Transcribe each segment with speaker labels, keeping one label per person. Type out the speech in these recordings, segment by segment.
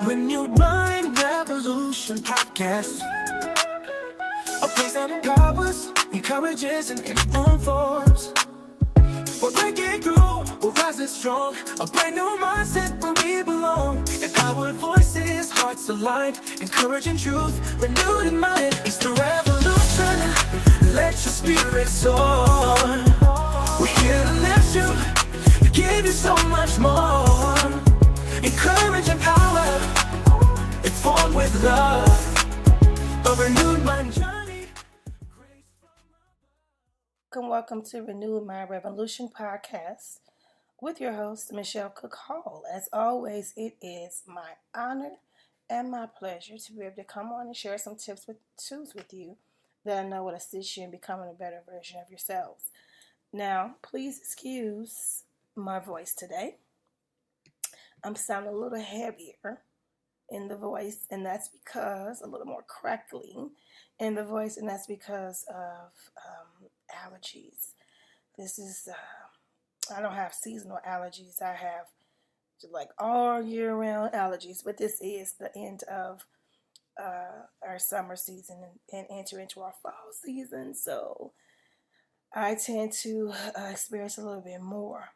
Speaker 1: Renewed Mind Revolution Podcast. A place that empowers, encourages, and informs. We're breaking through, we're rising strong. A brand new mindset where we belong. Empowered voices, hearts aligned. Encouraging truth, renewed in mind. It's the revolution. Let your spirit soar. We're here to lift you, give you so much more. Encourage and power, informed with love. A renewed mind journey.
Speaker 2: Welcome to Renewed Mind Revolution Podcast with your host, Michelle Cook Hall. As always, it is my honor and my pleasure to be able to come on and share some tools with you that I know will assist you in becoming a better version of yourselves. Now, please excuse my voice today. I'm sounding a little heavier in the voice, and that's because a little more crackling in the voice, and that's because of allergies. This is I don't have seasonal allergies. I have like all year round allergies, but this is the end of our summer season and enter into our fall season, so I tend to experience a little bit more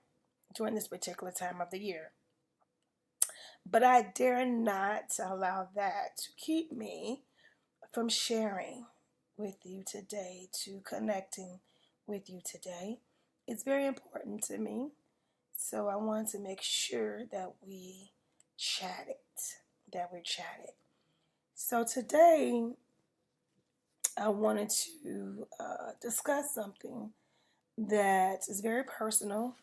Speaker 2: during this particular time of the year. But I dare not allow that to keep me from sharing with you today, to connecting with you today. It's very important to me, so I want to make sure that we're chatted. So today, I wanted to discuss something that is very personal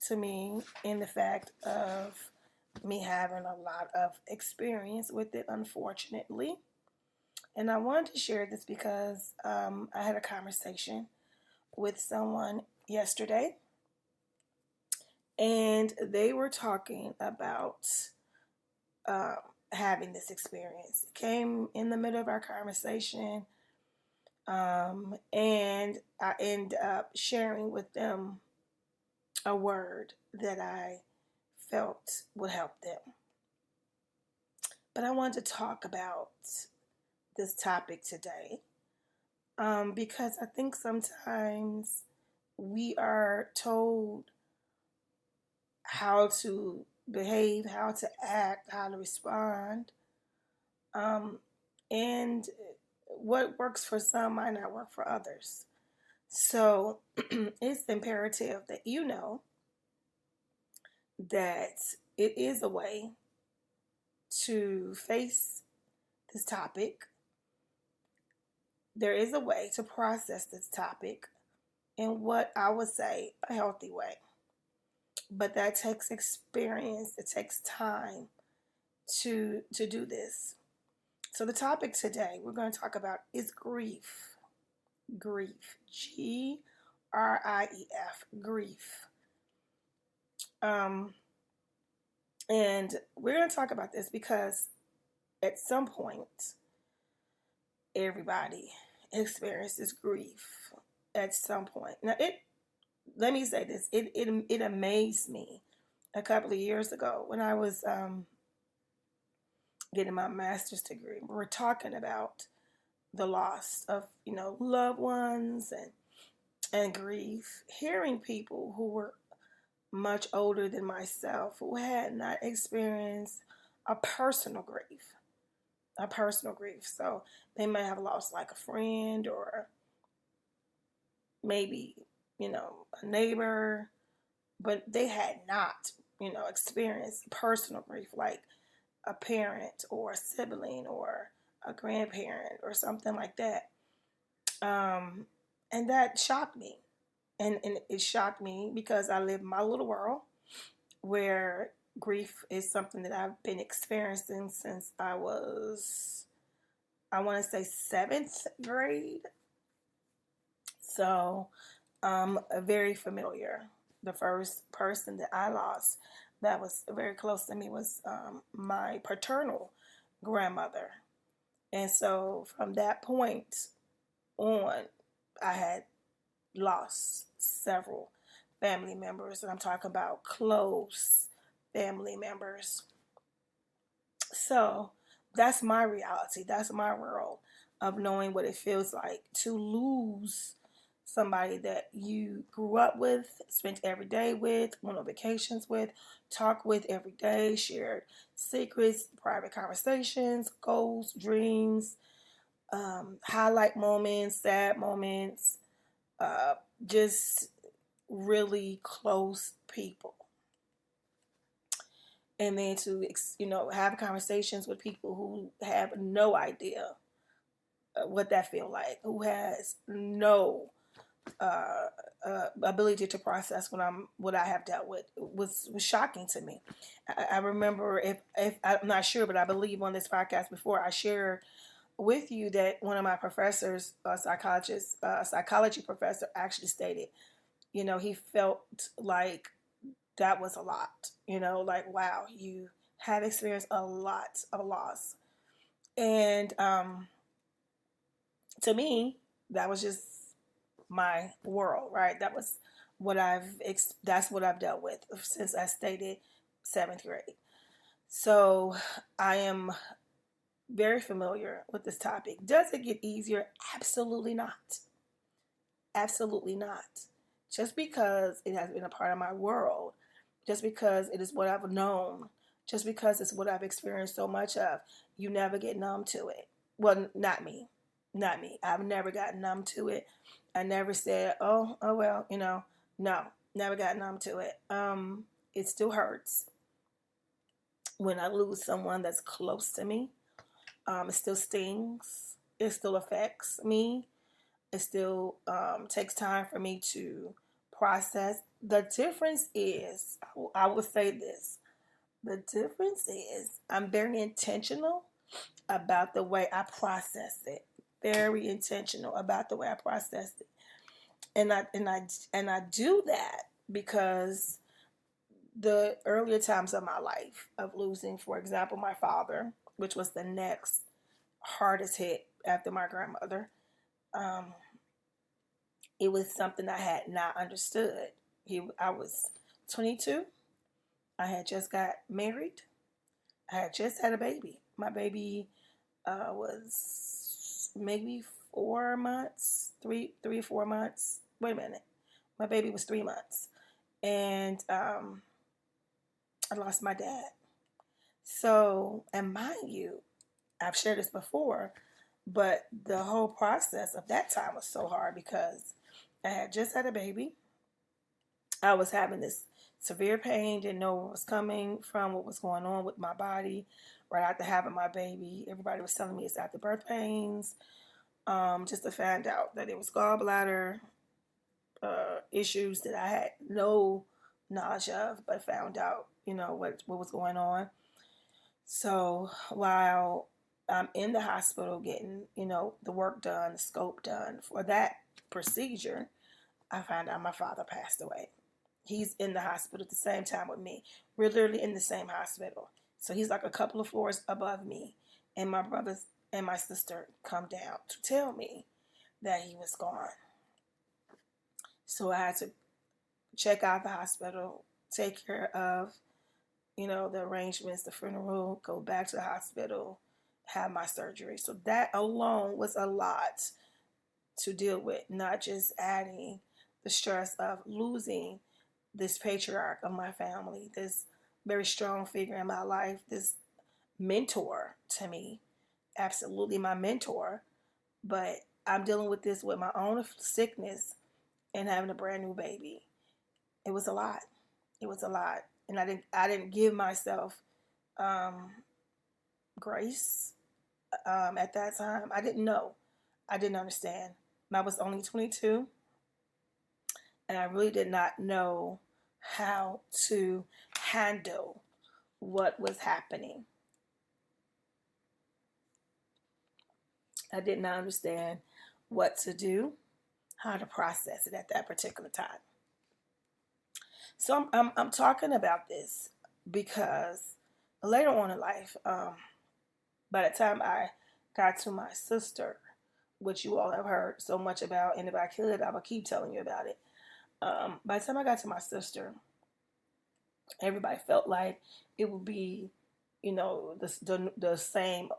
Speaker 2: to me in the fact of me having a lot of experience with it, unfortunately. And I wanted to share this because I had a conversation with someone yesterday, and they were talking about having this experience. It came in the middle of our conversation, and I ended up sharing with them a word that I felt would help them. But I wanted to talk about this topic today because I think sometimes we are told how to behave, how to act, how to respond, and what works for some might not work for others. So it's imperative that you know that it is a way to face this topic. There is a way to process this topic in what I would say a healthy way. But that takes experience, it takes time to do this. So the topic today we're going to talk about is grief. Grief. Grief. Grief. And we're going to talk about this because at some point, everybody experiences grief at some point. Now, let me say this. It amazed me a couple of years ago when I was getting my master's degree. We were talking about the loss of, loved ones and grief. Hearing people who were much older than myself who had not experienced a personal grief. So they may have lost like a friend or maybe, a neighbor, but they had not, experienced personal grief like a parent or a sibling or a grandparent or something like that. And that shocked me. And it shocked me because I live in my little world where grief is something that I've been experiencing since I was, I want to say, 7th grade. So I'm very familiar. The first person that I lost that was very close to me was my paternal grandmother. And so from that point on, I had lost several family members, and I'm talking about close family members. So that's my reality. That's my world of knowing what it feels like to lose somebody that you grew up with, spent every day with, went on vacations with, talk with every day, shared secrets, private conversations, goals, dreams, highlight moments, sad moments, uh, just really close people. And then to have conversations with people who have no idea what that feel like, who has no uh, ability to process what I have dealt with was shocking to me. I remember, if I'm not sure, but I believe on this podcast before I shared with you that one of my professors, a psychology professor, actually stated, he felt like that was a lot. Like, wow, you have experienced a lot of loss, and to me, that was just my world, right? That's what I've dealt with since I stated seventh grade. So I am very familiar with this topic. Does it get easier? Absolutely not. Absolutely not. Just because it has been a part of my world, just because it is what I've known, just because it's what I've experienced so much of, you never get numb to it. Well, not me. Not me. I've never gotten numb to it. I never said, oh well, no, never got numb to it. It still hurts when I lose someone that's close to me. It still stings. It still affects me. It still takes time for me to process. The difference is, I will say this, the difference is I'm very intentional about the way I process it. Very intentional about the way I process it. And I do that because the earlier times of my life of losing, for example, my father, which was the next hardest hit after my grandmother, um, it was something I had not understood. I was 22. I had just got married. I had just had a baby. My baby was maybe 4 months, three or 4 months. Wait a minute. My baby was 3 months. And I lost my dad. So, and mind you, I've shared this before, but the whole process of that time was so hard because I had just had a baby. I was having this severe pain, didn't know what was coming from, what was going on with my body right after having my baby. Everybody was telling me it's after birth pains, just to find out that it was gallbladder issues that I had no knowledge of, but found out, what was going on. So while I'm in the hospital getting, the work done, the scope done for that procedure, I found out my father passed away. He's in the hospital at the same time with me. We're literally in the same hospital. So he's like a couple of floors above me. And my brothers and my sister come down to tell me that he was gone. So I had to check out the hospital, take care of, the arrangements, the funeral, go back to the hospital, have my surgery. So that alone was a lot to deal with, not just adding the stress of losing this patriarch of my family, this very strong figure in my life, this mentor to me, absolutely my mentor. But I'm dealing with this with my own sickness and having a brand new baby. It was a lot. It was a lot, and I didn't give myself grace at that time. I didn't know. I didn't understand. I was only 22, and I really did not know how to handle what was happening. I did not understand what to do, how to process it at that particular time. So I'm talking about this because later on in life, by the time I got to my sister, which you all have heard so much about, and if I could, I would keep telling you about it. By the time I got to my sister, everybody felt like it would be the same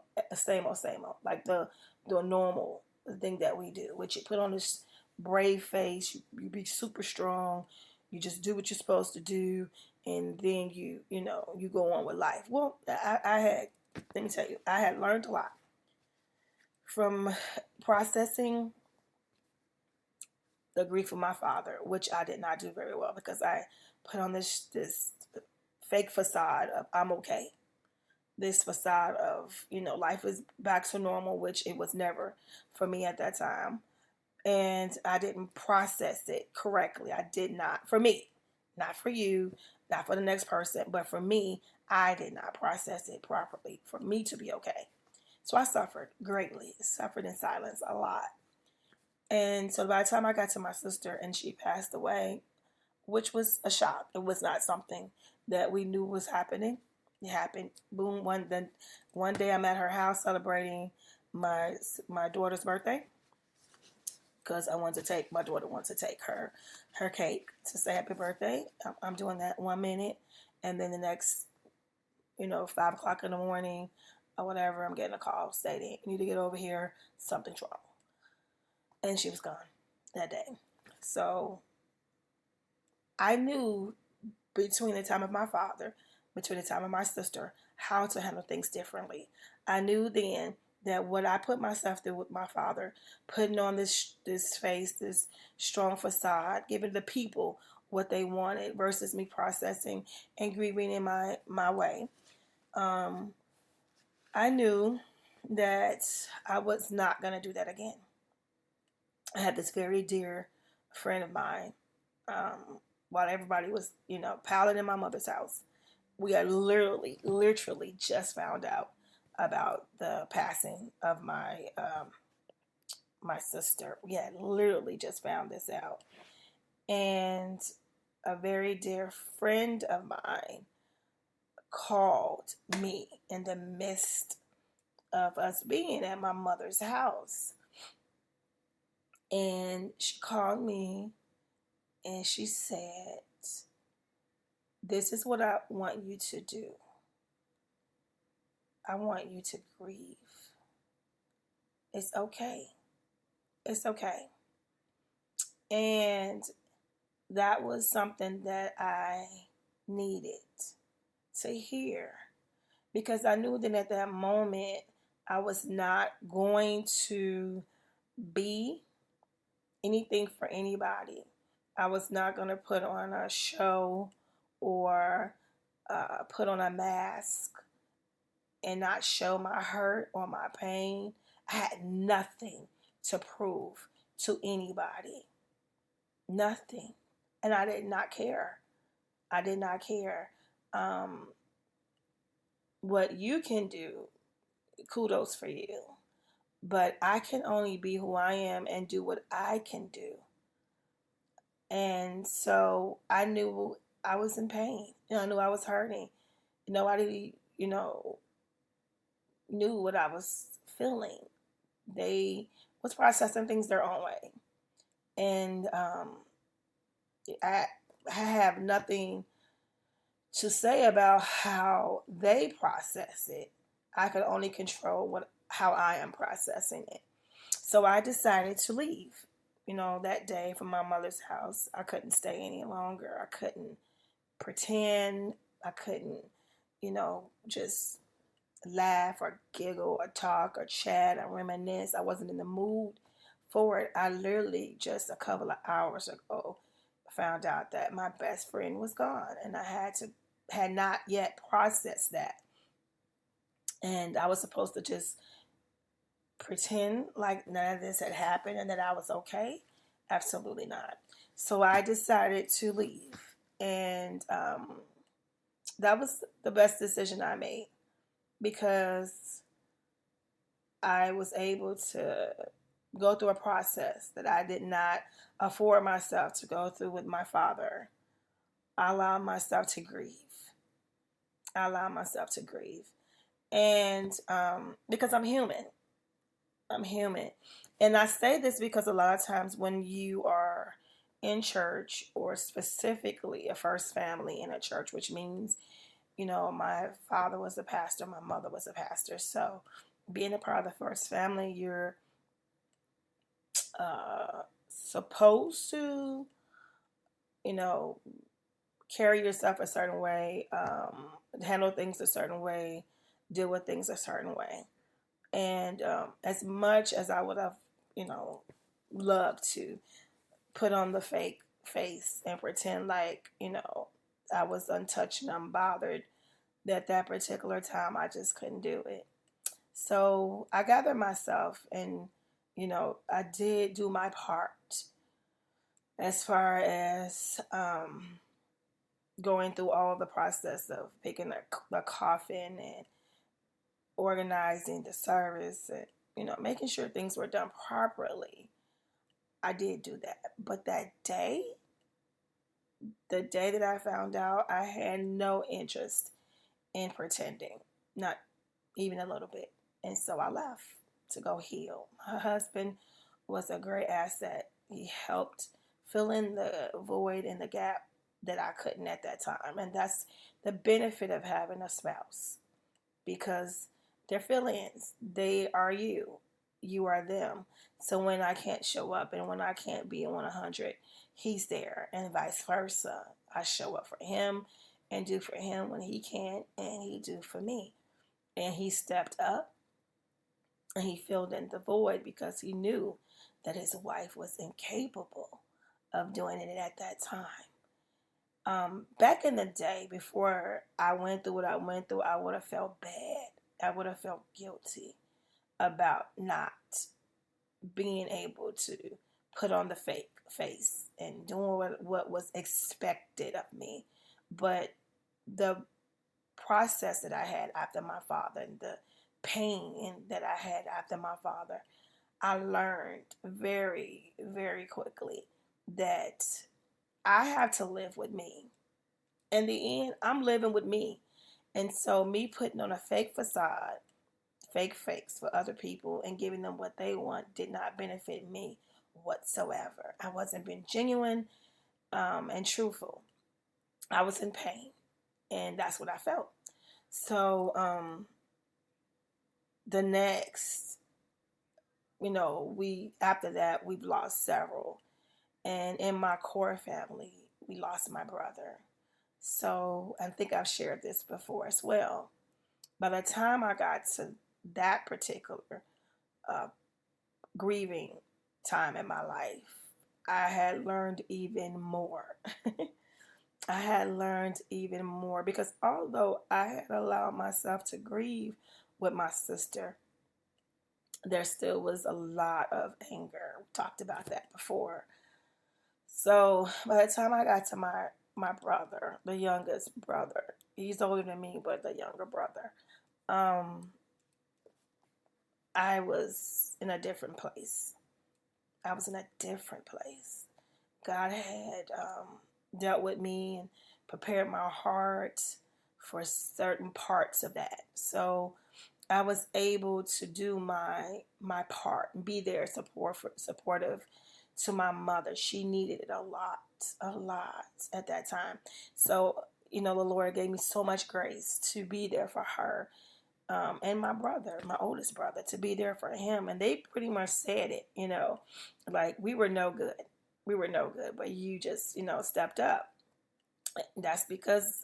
Speaker 2: old, like the normal thing that we do, which you put on this brave face, you be super strong, you just do what you're supposed to do, and then you go on with life. Well, I had, let me tell you, I had learned a lot from processing the grief of my father, which I did not do very well because I put on this fake facade of I'm okay. This facade of, life is back to normal, which it was never for me at that time. And I didn't process it correctly. I did not, for me, not for you, not for the next person, but for me, I did not process it properly for me to be okay. So I suffered greatly, suffered in silence a lot. And so by the time I got to my sister and she passed away, which was a shock, it was not something that we knew was happening. It happened. Boom. One day I'm at her house celebrating my daughter's birthday because my daughter wanted to take her cake to say happy birthday. I'm doing that 1 minute, and then the next, 5 o'clock in the morning or whatever, I'm getting a call stating you need to get over here. Something's wrong, and she was gone that day. So I knew between the time of my father, between the time of my sister, how to handle things differently. I knew then that what I put myself through with my father, putting on this face, this strong facade, giving the people what they wanted versus me processing and grieving in my way. I knew that I was not going to do that again. I had this very dear friend of mine, while everybody was, piling in my mother's house. We had literally just found out about the passing of my sister. We had literally just found this out. And a very dear friend of mine called me in the midst of us being at my mother's house. And she called me and she said, "This is what I want you to do. I want you to grieve. It's okay. It's okay." And that was something that I needed to hear because I knew that at that moment I was not going to be anything for anybody. I was not going to put on a show or put on a mask and not show my hurt or my pain. I had nothing to prove to anybody. Nothing. And I did not care. I did not care. What you can do, kudos for you. But I can only be who I am and do what I can do. And so I knew I was in pain. I knew I was hurting. Nobody, knew what I was feeling. They was processing things their own way. And I have nothing to say about how they process it. I could only control how I am processing it. So I decided to leave. That day from my mother's house. I couldn't stay any longer. I couldn't pretend. I couldn't, just laugh or giggle or talk or chat or reminisce. I wasn't in the mood for it. I literally just a couple of hours ago found out that my best friend was gone, and I had not yet processed that. And I was supposed to just pretend like none of this had happened and that I was okay. Absolutely not. So I decided to leave, and that was the best decision I made because I was able to go through a process that I did not afford myself to go through with my father. I allowed myself to grieve. And because I'm human. And I say this because a lot of times when you are in church, or specifically a first family in a church, which means, My father was a pastor, my mother was a pastor. So being a part of the first family, you're supposed to, you know, carry yourself a certain way, handle things a certain way, deal with things a certain way. And as much as I would have, loved to put on the fake face and pretend like, I was untouched and unbothered, that particular time I just couldn't do it. So I gathered myself and, I did do my part as far as going through all the process of picking the coffin and organizing the service and, making sure things were done properly. I did do that. But that day, the day that I found out, I had no interest in pretending, not even a little bit. And so I left to go heal. My husband was a great asset. He helped fill in the void and the gap that I couldn't at that time. And that's the benefit of having a spouse, because they're fill-ins. They are you. You are them. So when I can't show up and when I can't be in 100, he's there, and vice versa. I show up for him and do for him when he can, and he do for me. And he stepped up and he filled in the void because he knew that his wife was incapable of doing it at that time. Back in the day, before I went through what I went through, I would have felt bad. I would have felt guilty about not being able to put on the fake face and doing what was expected of me. But the process that I had after my father and the pain that I had after my father, I learned very, very quickly that I have to live with me. In the end, I'm living with me. And so me putting on a fake facade, fake fakes for other people and giving them what they want did not benefit me whatsoever. I wasn't being genuine and truthful. I was in pain, and that's what I felt. So the next, after that, we've lost several. And in my core family, we lost my brother. So I think I've shared this before as well. By the time I got to that particular uh, grieving time in my life, I had learned even more. I had learned even more because although I had allowed myself to grieve with my sister, there still was a lot of anger. We talked about that before. So by the time I got to my brother, the youngest brother, he's older than me, but the younger brother, I was in a different place. I was in a different place. God had dealt with me and prepared my heart for certain parts of that. So I was able to do my part and be there supportive to my mother. She needed it a lot at that time. So, the Lord gave me so much grace to be there for her. And my brother, my oldest brother, to be there for him. And they pretty much said it, like we were no good. We were no good, but you just, stepped up. That's because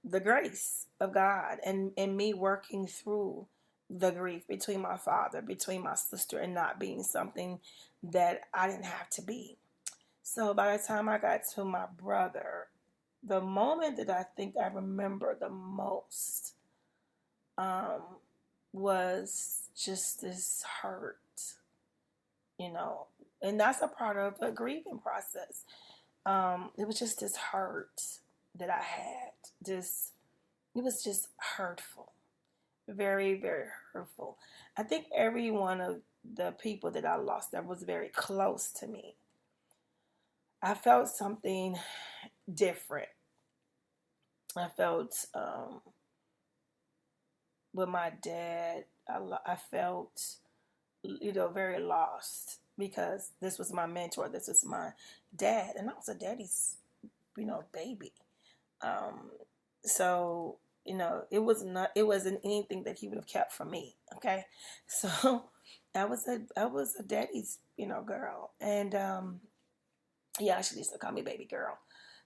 Speaker 2: the grace of God and me working through the grief between my father, between my sister, and not being something that I didn't have to be. So by the time I got to my brother, the moment that I think I remember the most was just this hurt, and that's a part of the grieving process. It was just this hurt that I had. It was just hurtful. Very, very hurtful. I think every one of the people that I lost that was very close to me, I felt something different. I felt with my dad, I felt, very lost because this was my mentor. This was my dad, and I was a daddy's, baby. So it wasn't anything that he would have kept from me. Okay. So I was a daddy's, girl. And yeah, she used to call me baby girl.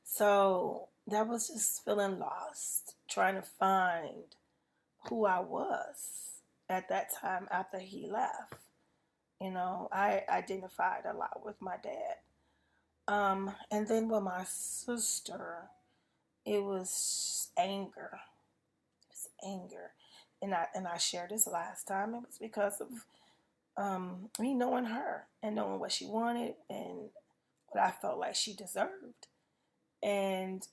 Speaker 2: So that was just feeling lost, trying to find who I was at that time after he left. I identified a lot with my dad. And then with my sister, it was anger. It's anger. And I shared this last time. It was because of me knowing her and knowing what she wanted and what I felt like she deserved. And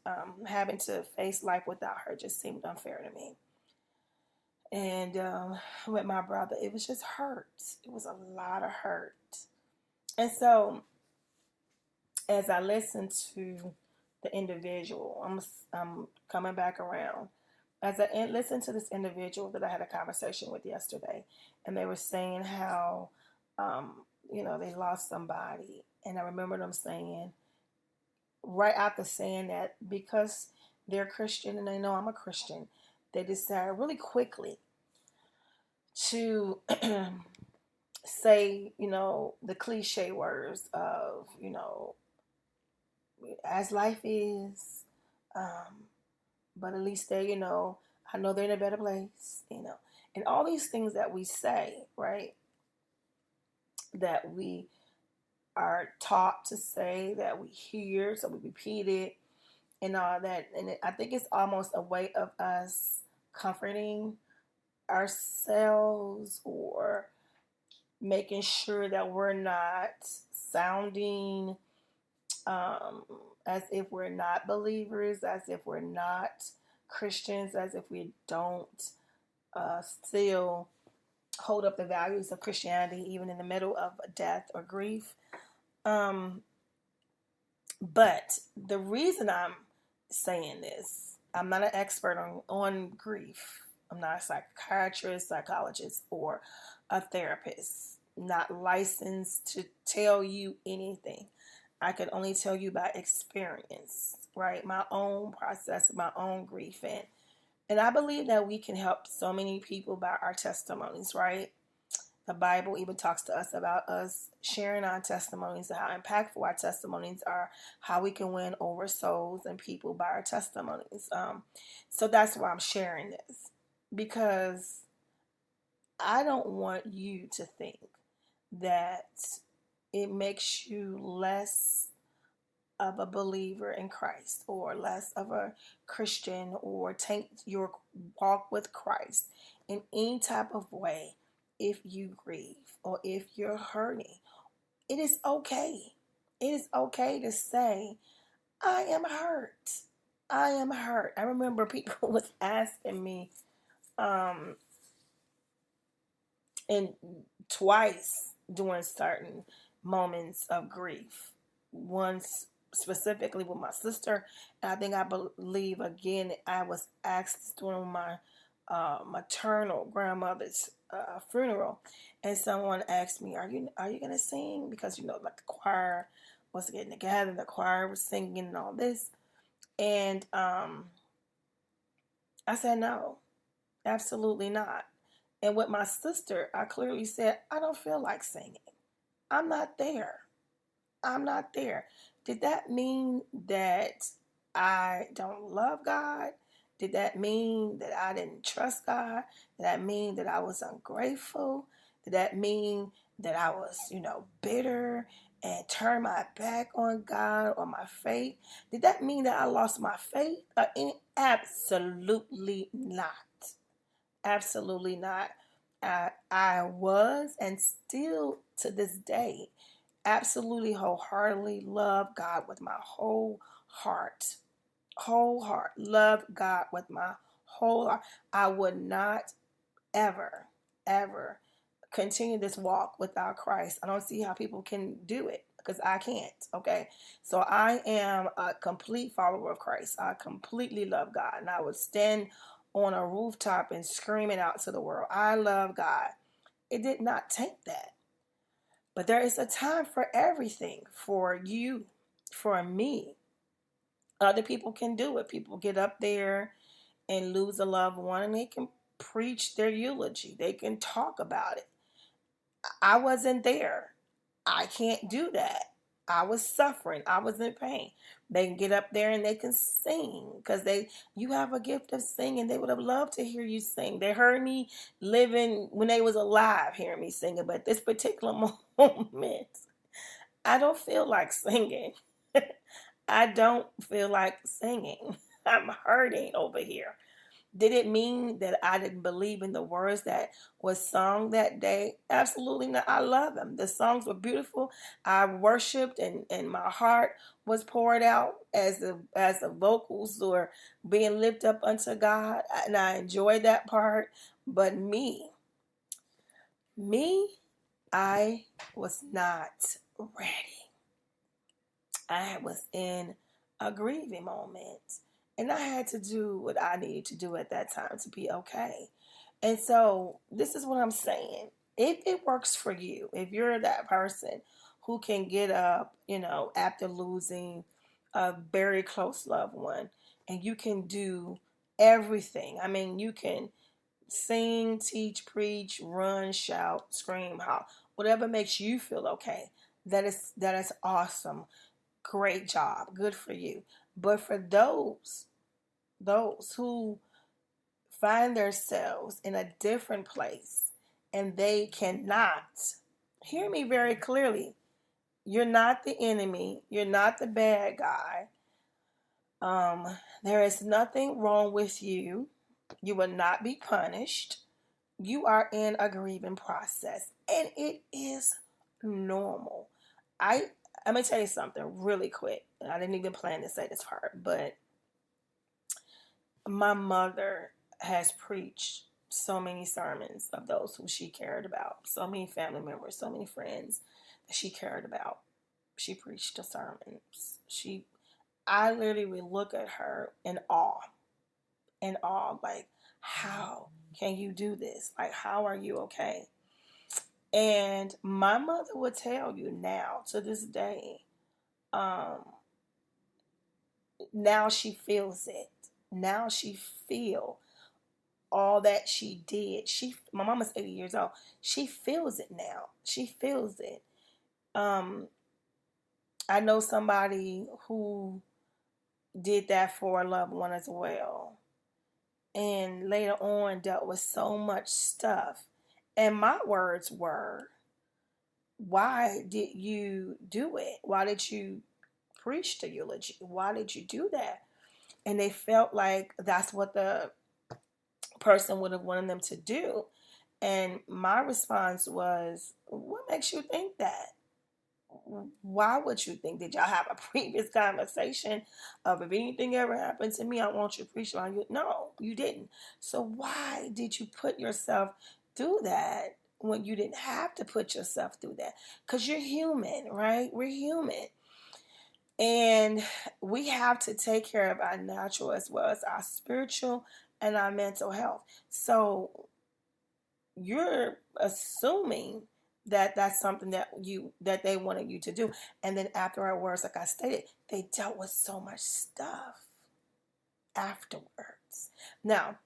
Speaker 2: having to face life without her just seemed unfair to me. And with my brother, it was just hurt. It was a lot of hurt. And so, as I listened to the individual, I'm coming back around. As I listened to this individual that I had a conversation with yesterday, and they were saying how, they lost somebody. And I remember them saying, right after saying that, because they're Christian and they know I'm a Christian, they decided really quickly to say, the cliche words of, as life is, but at least they, I know they're in a better place, and all these things that we say, right, that we are taught to say, that we hear, so we repeat it and all that. And I think it's almost a way of us comforting ourselves or making sure that we're not sounding as if we're not believers, as if we're not Christians, as if we don't still hold up the values of Christianity, even in the middle of death or grief. But the reason I'm saying this, I'm not an expert on grief. I'm not a psychiatrist, psychologist, or a therapist. Not licensed to tell you anything. I can only tell you by experience, right? My own process, my own grief. And I believe that we can help so many people by our testimonies, right? The Bible even talks to us about us sharing our testimonies and how impactful our testimonies are, how we can win over souls and people by our testimonies. So that's why I'm sharing this, because I don't want you to think that it makes you less of a believer in Christ or less of a Christian or taint your walk with Christ in any type of way if you grieve or if you're hurting. It is okay. It is okay to say, I am hurt. I am hurt. I remember people was asking me, and twice during certain moments of grief. Once specifically with my sister, and I believe again I was asked during my maternal grandmother's funeral, and someone asked me, "Are you gonna sing?" Because like the choir was getting together, the choir was singing and all this, and I said no, absolutely not. And with my sister, I clearly said, I don't feel like singing. I'm not there. I'm not there. Did that mean that I don't love God? Did that mean that I didn't trust God? Did that mean that I was ungrateful? Did that mean that I was, bitter and turned my back on God or my faith? Did that mean that I lost my faith? Absolutely not. Absolutely not. I was and still to this day absolutely wholeheartedly love God with my whole heart. Whole heart. Love God with my whole heart. I would not ever, ever continue this walk without Christ. I don't see how people can do it because I can't. Okay. So I am a complete follower of Christ. I completely love God, and I would stand on a rooftop and scream it out to the world. I love God. It did not take that. But there is a time for everything, for you, for me. Other people can do it. People get up there and lose a loved one, and they can preach their eulogy. They can talk about it. I wasn't there. I can't do that. I was suffering. I was in pain. They can get up there and they can sing because you have a gift of singing. They would have loved to hear you sing. They heard me living when they was alive, hearing me singing. But this particular moment, I don't feel like singing. I don't feel like singing. I'm hurting over here. Did it mean that I didn't believe in the words that was sung that day? Absolutely not. I love them. The songs were beautiful. I worshiped, and my heart was poured out as the vocals were being lifted up unto God, and I enjoyed that part. But me, I was not ready. I was in a grieving moment. And I had to do what I needed to do at that time to be okay. And so this is what I'm saying. If it works for you, if you're that person who can get up, after losing a very close loved one, and you can do everything. I mean, you can sing, teach, preach, run, shout, scream, howl, whatever makes you feel okay. That is awesome. Great job. Good for you. But for those who find themselves in a different place and they cannot hear me very clearly. You're not the enemy. You're not the bad guy. There is nothing wrong with you. You will not be punished. You are in a grieving process, and it is normal. I'm gonna tell you something really quick. I didn't even plan to say this part, but my mother has preached so many sermons of those who she cared about, so many family members, so many friends that she cared about. She preached the sermons. I literally would look at her in awe, like, how can you do this? Like, how are you okay? And my mother would tell you now, to this day, um, now she feels it. Now she feel all that she did. My mama's 80 years old. She feels it now. She feels it. I know somebody who did that for a loved one as well. And later on dealt with so much stuff. And my words were, why did you do it? Why did you preach the eulogy? Why did you do that? And they felt like that's what the person would have wanted them to do. And my response was, what makes you think that? Why would you think? Did y'all have a previous conversation of, if anything ever happened to me, I want you to preach on you? No, you didn't. So why did you put yourself through that when you didn't have to put yourself through that? Because you're human, right? We're human. And we have to take care of our natural as well as our spiritual and our mental health. So you're assuming that that's something that they wanted you to do. And then afterwards, like I stated, they dealt with so much stuff afterwards. Now,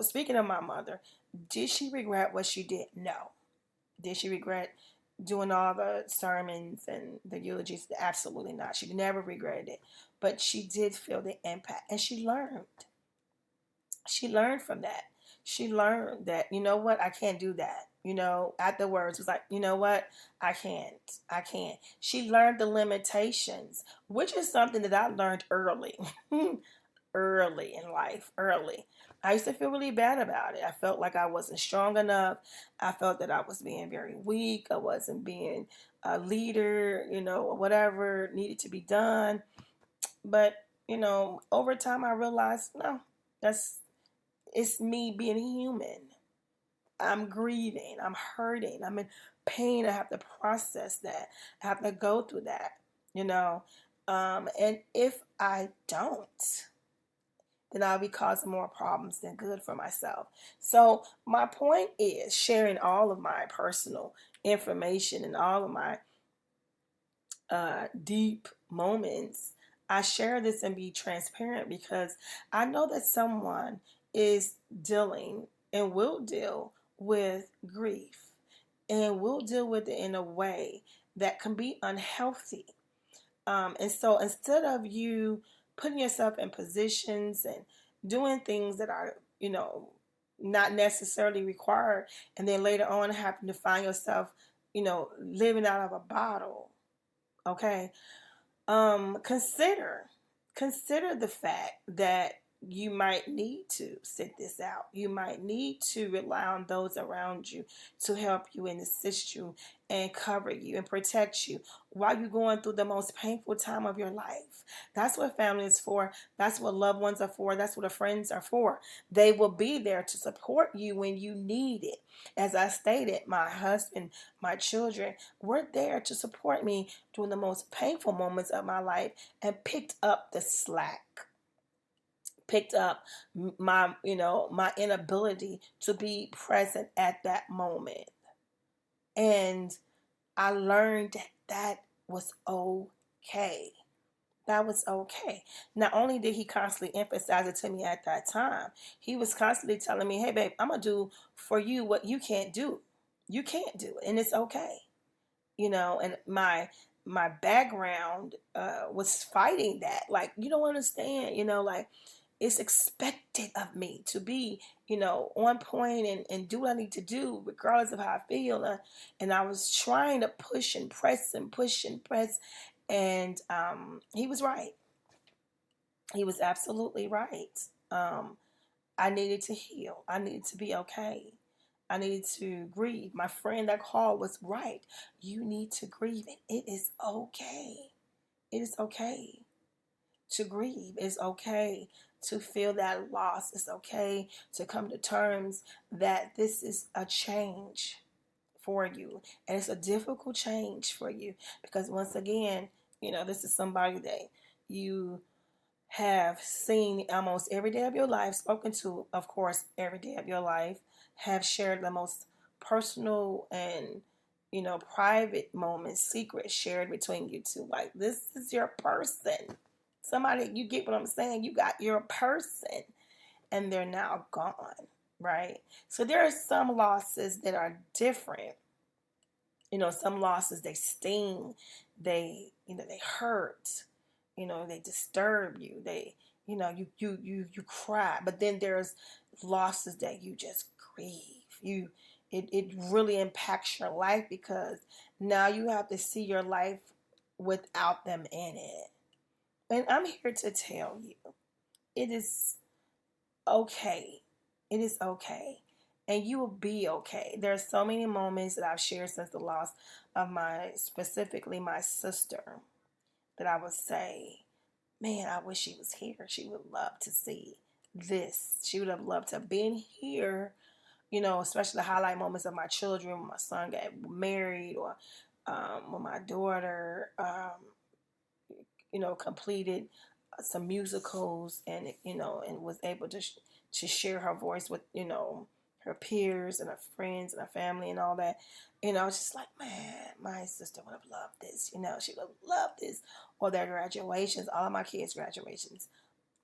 Speaker 2: speaking of my mother, did she regret what she did? No. Did she regret doing all the sermons and the eulogies? Absolutely not. She never regretted it. But she did feel the impact, and she learned. She learned from that. She learned that, you know what, I can't do that. Afterwards, it was like, you know what, I can't. She learned the limitations, which is something that I learned early. Early in life. I used to feel really bad about it. I felt like I wasn't strong enough. I felt that I was being very weak. I wasn't being a leader, whatever needed to be done. But, over time I realized, no, it's me being human. I'm grieving. I'm hurting. I'm in pain. I have to process that. I have to go through that, and if I don't, then I'll be causing more problems than good for myself. So my point is sharing all of my personal information and all of my deep moments I share this and be transparent because I know that someone is dealing and will deal with grief and will deal with it in a way that can be unhealthy. And so instead of you putting yourself in positions and doing things that are, not necessarily required, and then later on having to find yourself, living out of a bottle, okay? Consider the fact that you might need to sit this out. You might need to rely on those around you to help you and assist you and cover you and protect you while you're going through the most painful time of your life. That's what family is for. That's what loved ones are for. That's what the friends are for. They will be there to support you when you need it. As I stated, my husband, my children were there to support me during the most painful moments of my life and picked up the slack, picked up my inability to be present at that moment. And I learned that was okay. That was okay. Not only did he constantly emphasize it to me at that time, he was constantly telling me, hey, babe, I'm going to do for you what you can't do. You can't do it, and it's okay. And my background was fighting that. Like, you don't understand, like, it's expected of me to be, on point and do what I need to do, regardless of how I feel. And I was trying to push and press and push and press. And he was right. He was absolutely right. I needed to heal. I needed to be okay. I needed to grieve. My friend that called was right. You need to grieve. And it is okay. It is okay to grieve. It's okay to feel that loss. It's okay to come to terms that this is a change for you. And it's a difficult change for you because, once again, this is somebody that you have seen almost every day of your life, spoken to, of course, every day of your life, have shared the most personal and, private moments, secrets shared between you two. Like, this is your person. Somebody, you get what I'm saying? You got your person, and they're now gone, right? So there are some losses that are different. Some losses, they sting, they hurt, they disturb you, you cry. But then there's losses that you just grieve. It really impacts your life because now you have to see your life without them in it. And I'm here to tell you, it is okay. It is okay. And you will be okay. There's so many moments that I've shared since the loss of specifically my sister, that I would say, man, I wish she was here. She would love to see this. She would have loved to have been here, especially the highlight moments of my children, when my son got married, or when my daughter, completed some musicals, and, and was able to share her voice with, her peers and her friends and her family and all that. It's just like, man, my sister would have loved this. She would have loved this. Or their graduations, all of my kids' graduations.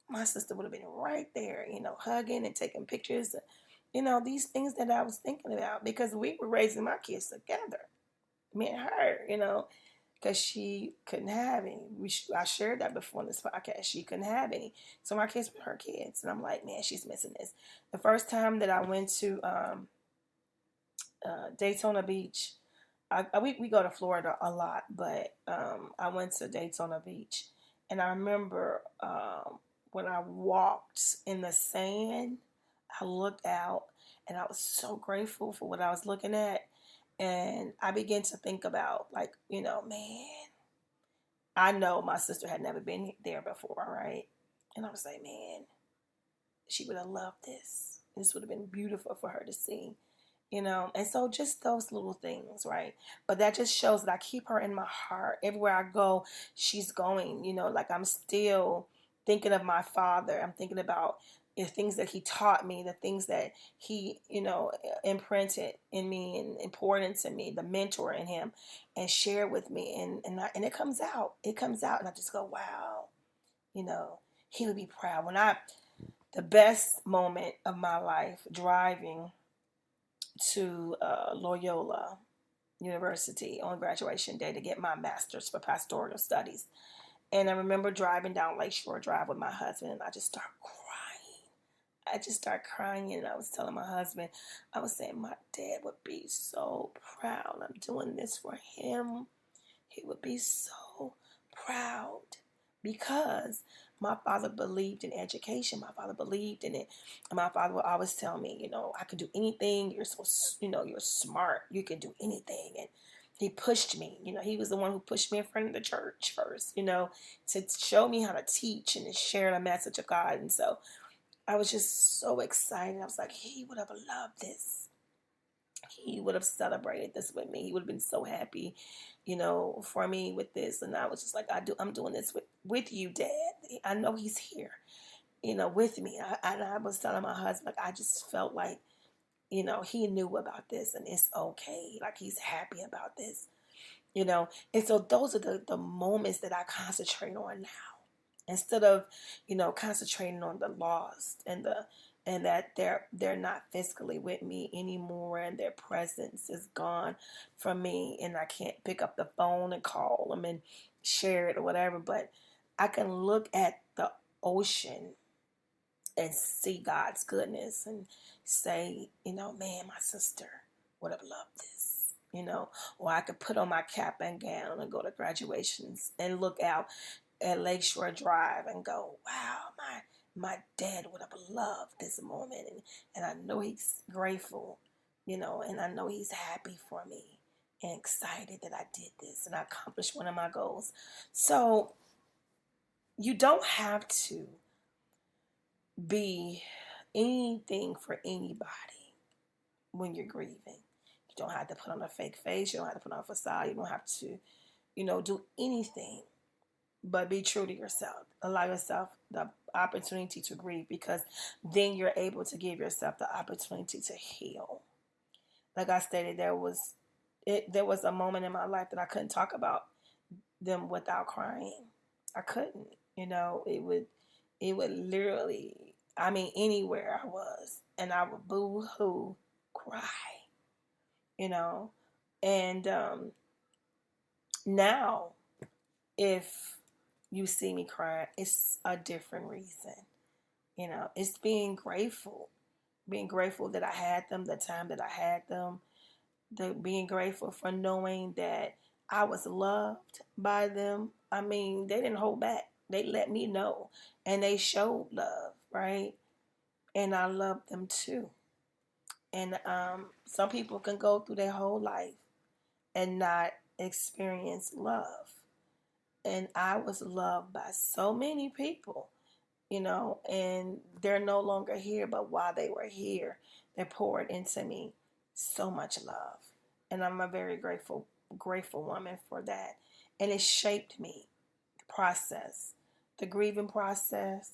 Speaker 2: My sister would have been right there, hugging and taking pictures. These things that I was thinking about, because we were raising my kids together. Me and her, because she couldn't have any. I shared that before in this podcast. She couldn't have any. So my kids were her kids. And I'm like, man, she's missing this. The first time that I went to Daytona Beach, we go to Florida a lot, but I went to Daytona Beach. And I remember when I walked in the sand, I looked out and I was so grateful for what I was looking at. And I began to think about, like, man, I know my sister had never been there before, right? And I was like, man, she would have loved this. This would have been beautiful for her to see, And so just those little things, right? But that just shows that I keep her in my heart. Everywhere I go, she's going, like, I'm still thinking of my father. I'm thinking about the things that he taught me, the things that he, imprinted in me and poured into me, the mentor in him, and shared with me. And it comes out. It comes out, and I just go, wow. You know, he would be proud. The best moment of my life, driving to Loyola University on graduation day to get my master's for pastoral studies. And I remember driving down Lakeshore Drive with my husband, and I just started crying. I just started crying, and I was telling my husband, I was saying, my dad would be so proud. I'm doing this for him. He would be so proud because my father believed in education. My father believed in it. And my father would always tell me, I could do anything. You're so, you're smart. You can do anything. And he pushed me. He was the one who pushed me in front of the church first, to show me how to teach and to share the message of God. And so I was just so excited. I was like, he would have loved this. He would have celebrated this with me. He would have been so happy, for me with this. And I was just like, I'm doing this with you, Dad. I know he's here, with me. I was telling my husband, like, I just felt like, he knew about this and it's okay. Like, he's happy about this, And so those are the moments that I concentrate on now. Instead of, concentrating on the lost and that they're not physically with me anymore and their presence is gone from me and I can't pick up the phone and call them and share it or whatever, but I can look at the ocean and see God's goodness and say, man, my sister would have loved this, or I could put on my cap and gown and go to graduations and look out at Lakeshore Drive and go, wow, my dad would have loved this moment. And I know he's grateful, and I know he's happy for me and excited that I did this and I accomplished one of my goals. So you don't have to be anything for anybody when you're grieving. You don't have to put on a fake face. You don't have to put on a facade. You don't have to, do anything. But be true to yourself. Allow yourself the opportunity to grieve because then you're able to give yourself the opportunity to heal. Like I stated, there was a moment in my life that I couldn't talk about them without crying. I couldn't. It would literally, anywhere I was, and I would boo-hoo cry. And now if you see me crying, it's a different reason. It's being grateful that I had them, the time that I had them, being grateful for knowing that I was loved by them. They didn't hold back. They let me know and they showed love, right? And I love them too. And some people can go through their whole life and not experience love. And I was loved by so many people, and they're no longer here. But while they were here, they poured into me so much love. And I'm a very grateful woman for that. And it shaped me, the process, the grieving process,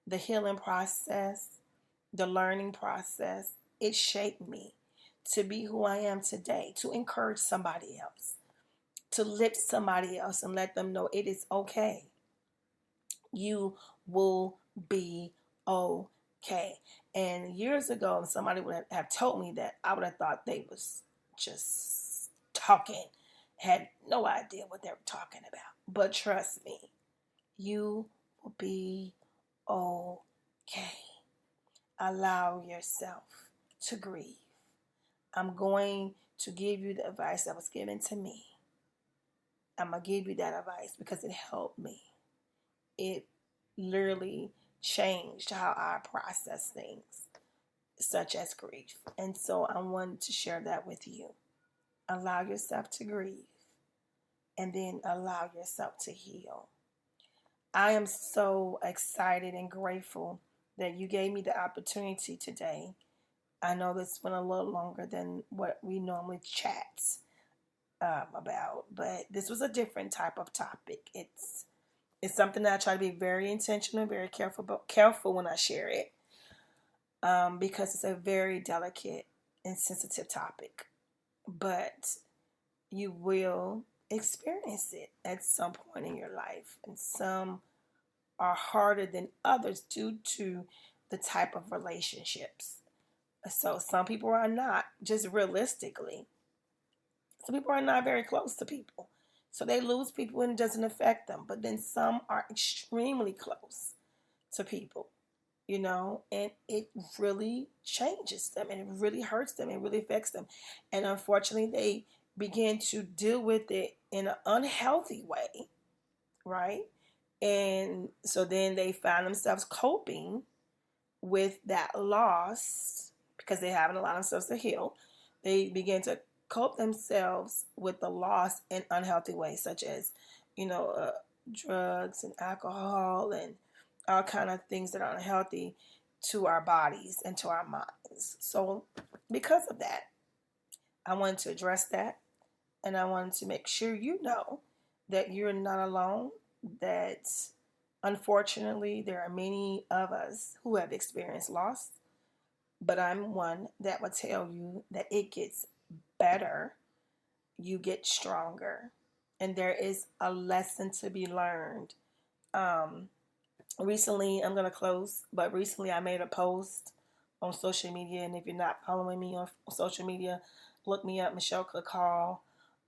Speaker 2: the healing process, the learning process. It shaped me to be who I am today, to encourage somebody else, to lift somebody else and let them know it is okay. You will be okay. And years ago, somebody would have told me that, I would have thought they was just talking, had no idea what they were talking about. But trust me, you will be okay. Allow yourself to grieve. I'm going to give you the advice that was given to me. I'm going to give you that advice because it helped me. It literally changed how I process things, such as grief. And so I wanted to share that with you. Allow yourself to grieve and then allow yourself to heal. I am so excited and grateful that you gave me the opportunity today. I know this went a little longer than what we normally chat about, but this was a different type of topic. It's something that I try to be very intentional, very careful when I share it, because it's a very delicate and sensitive topic. But you will experience it at some point in your life, in some are harder than others due to the type of relationships. So some people are not, just realistically, some people are not very close to people. So they lose people and it doesn't affect them. But then some are extremely close to people, and it really changes them and it really hurts them. It really affects them. And unfortunately, they begin to deal with it in an unhealthy way, right? And so then they find themselves coping with that loss because they haven't allowed themselves to heal. They begin to cope themselves with the loss in unhealthy ways, such as, drugs and alcohol and all kind of things that are unhealthy to our bodies and to our minds. So because of that, I wanted to address that, and I wanted to make sure you know that you're not alone, that unfortunately there are many of us who have experienced loss, but I'm one that will tell you that it gets better, you get stronger, and there is a lesson to be learned. Recently, I'm going to close, but recently I made a post on social media, and if you're not following me on social media, look me up, Michelle Cook Hall,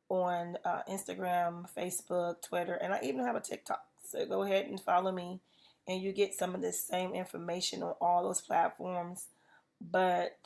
Speaker 2: on Instagram, Facebook, Twitter, and I even have a TikTok. So go ahead and follow me, and you get some of the same information on all those platforms. But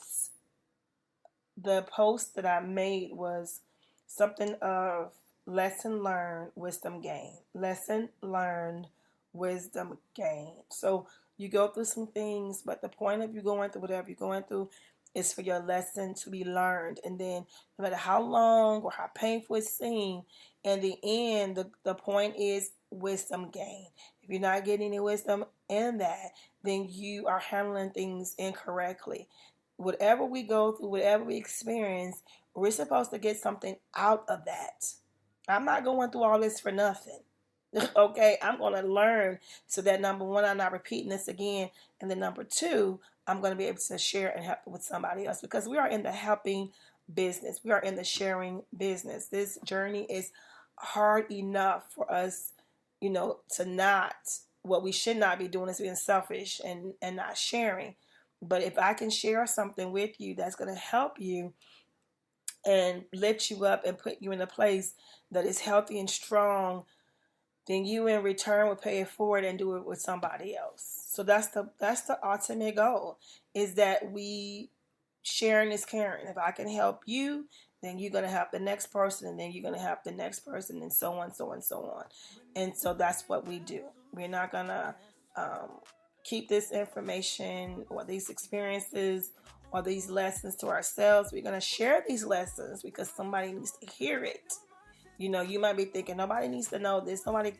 Speaker 2: the post that I made was something of lesson learned, wisdom gained. Lesson learned, wisdom gained. So you go through some things, but the point of you going through whatever you're going through is for your lesson to be learned. And then no matter how long or how painful it seems, in the end, the point is wisdom gained. If you're not getting any wisdom in that, then you are handling things incorrectly. Whatever we go through, whatever we experience, we're supposed to get something out of that. I'm not going through all this for nothing. Okay, I'm going to learn so that number one, I'm not repeating this again. And then number two, I'm going to be able to share and help with somebody else, because we are in the helping business. We are in the sharing business. This journey is hard enough for us, to not, what we should not be doing is being selfish and not sharing. But if I can share something with you that's going to help you and lift you up and put you in a place that is healthy and strong, then you in return will pay it forward and do it with somebody else. So that's the ultimate goal, is that we sharing is caring. If I can help you, then you're going to help the next person, and then you're going to help the next person, and so on, so on, so on. And so that's what we do. We're not going to keep this information or these experiences or these lessons to ourselves. We're going to share these lessons because somebody needs to hear it. You might be thinking, nobody needs to know this. Nobody,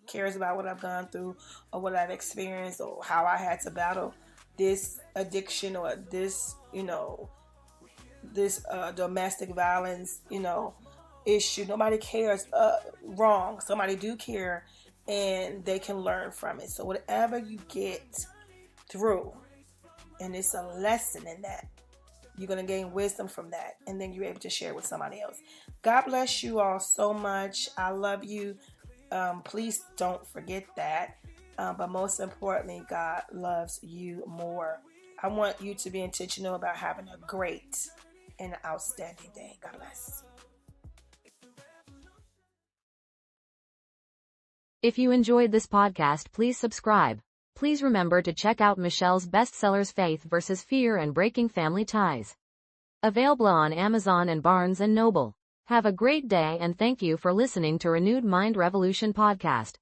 Speaker 2: cares about what I've gone through or what I've experienced or how I had to battle this addiction or this, this domestic violence, issue. Nobody cares. Wrong. Somebody do care, and they can learn from it. So whatever you get through, and it's a lesson in that, you're going to gain wisdom from that, and then you're able to share with somebody else. God bless you all so much. I love you. Please don't forget that. But most importantly, God loves you more. I want you to be intentional about having a great and outstanding day. God bless.
Speaker 3: If you enjoyed this podcast, please subscribe. Please remember to check out Michelle's bestsellers Faith vs. Fear and Breaking Family Ties. Available on Amazon and Barnes & Noble. Have a great day, and thank you for listening to Renewed Mind Revolution Podcast.